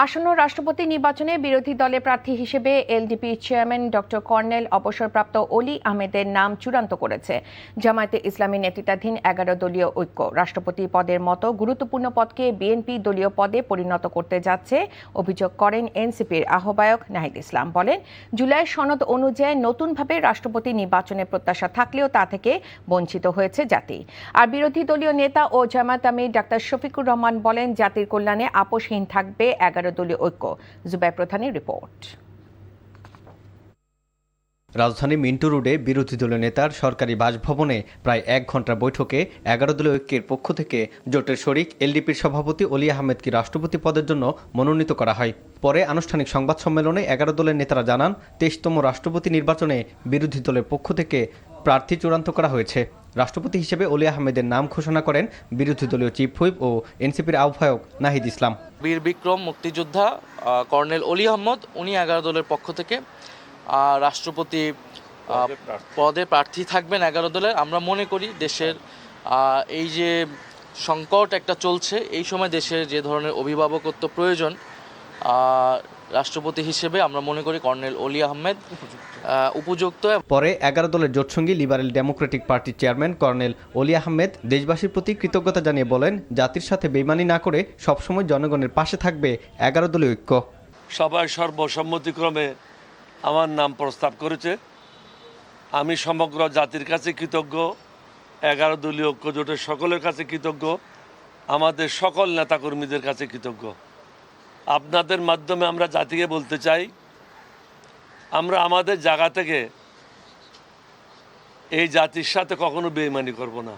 আসন্ন রাষ্ট্রপতি নির্বাচনে বিরোধী দলের প্রার্থী হিসেবে এলডিপি চেয়ারম্যান ডক্টর কর্নেল অবসরপ্রাপ্ত অলি আহমেদের নাম চূড়ান্ত করেছে জামায়াতে ইসলামী নেতৃত্বাধীন ১১ দলীয় ঐক্য। রাষ্ট্রপতি পদের মতো গুরুত্বপূর্ণ পদকে বিএনপি দলীয় পদে পরিণত করতে যাচ্ছে অভিযোগ করেন এনসিপির আহ্বায়ক নাহিদ ইসলাম। বলেন, জুলাইয়ের সনদ অনুযায়ী নতুনভাবে রাষ্ট্রপতি নির্বাচনের প্রত্যাশা থাকলেও তা থেকে বঞ্চিত হয়েছে জাতি। আর বিরোধী দলীয় নেতা ও জামায়াত আমির ডাক্তার শফিকুর রহমান বলেন, জাতির কল্যাণে আপোষহীন থাকবে ১১ দলীয় ঐক্য। জুবাই প্রধানের রিপোর্ট। রাজধানী মিন্টু রোডে বিরোধী দলীয় নেতার সরকারি বাসভবনে প্রায় ১ ঘণ্টার বৈঠকে ১১ দলীয় ঐক্যের পক্ষ থেকে জোটের শরিক এলডিপির সভাপতি অলি আহমেদকে রাষ্ট্রপতি পদের জন্য মনোনীত করা হয়। পরে আনুষ্ঠানিক সংবাদ সম্মেলনে ১১ দলের নেতারা জানান, ২৩তম রাষ্ট্রপতি নির্বাচনে বিরোধী দলের পক্ষ থেকে প্রার্থী চূড়ান্ত করা হয়েছে। রাষ্ট্রপতি হিসেবে অলি আহমেদের নাম ঘোষণা করেন বিরোধী দলীয় চিফ হুইপ ও এনসিপির আহ্বায়ক নাহিদ ইসলাম। বীর বিক্রম মুক্তিযোদ্ধা কর্নেল অলি আহমদ, উনি ১১ দলের পক্ষ থেকে রাষ্ট্রপতি পদে প্রার্থী থাকবেন ১১ দলের। আমরা মনে করি দেশের এই যে সংকট একটা চলছে, এই সময় দেশের যে ধরনের অভিভাবকত্ব প্রয়োজন, রাষ্ট্রপতি হিসেবে আমরা মনে করি কর্নেল অলি আহমেদ উপযুক্ত। পরে ১১ দলের জোটসঙ্গী লিবারেল ডেমোক্রেটিক পার্টির চেয়ারম্যান কর্নেল অলি আহমেদ দেশবাসীর প্রতি কৃতজ্ঞতা জানিয়ে বলেন, জাতির সাথে বেইমানি না করে সবসময় জনগণের পাশে থাকবে ১১ দলীয় ঐক্য। সবাই সর্বসম্মতিক্রমে আমার নাম প্রস্তাব করেছে। আমি সমগ্র জাতির কাছে কৃতজ্ঞ, ১১ দলীয় ঐক্য জোটের সকলের কাছে কৃতজ্ঞ, আমাদের সকল নেতাকর্মীদের কাছে কৃতজ্ঞ। আপনাদের মাধ্যমে আমরা জাতিকে বলতে চাই, আমরা আমাদের জায়গা থেকে এই জাতির সাথে কখনো বেইমানি করব না।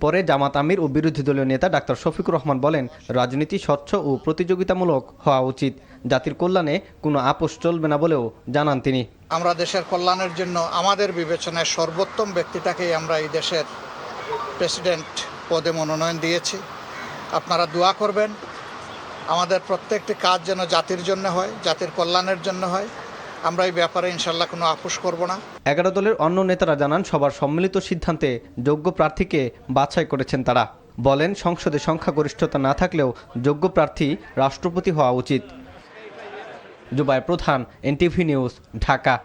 পরে জামাত আমির ও বিরোধী দলীয় নেতা ডাক্তার শফিকুর রহমান বলেন, রাজনীতি স্বচ্ছ ও প্রতিযোগিতামূলক হওয়া উচিত, জাতির কল্যাণে কোনো আপোষ চলবে না বলেও জানান তিনি। আমরা দেশের কল্যাণের জন্য আমাদের বিবেচনায় সর্বোত্তম ব্যক্তিটাকেই আমরা এই দেশের প্রেসিডেন্ট পদে মনোনয়ন দিয়েছি। আপনারা দোয়া করবেন আমাদের প্রত্যেকটি কাজ যেন জাতির জন্য হয়, জাতির কল্যাণের জন্য হয়। আমরা এই ব্যাপারে ইনশাল্লাহ কোনো আপোষ করব না। ১১ দলের অন্য নেতারা জানান, সবার সম্মিলিত সিদ্ধান্তে যোগ্য প্রার্থীকে বাছাই করেছেন তারা। বলেন, সংসদে সংখ্যাগরিষ্ঠতা না থাকলেও যোগ্য প্রার্থী রাষ্ট্রপতি হওয়া উচিত। জুবাই প্রধান, এনটিভি নিউজ, ঢাকা।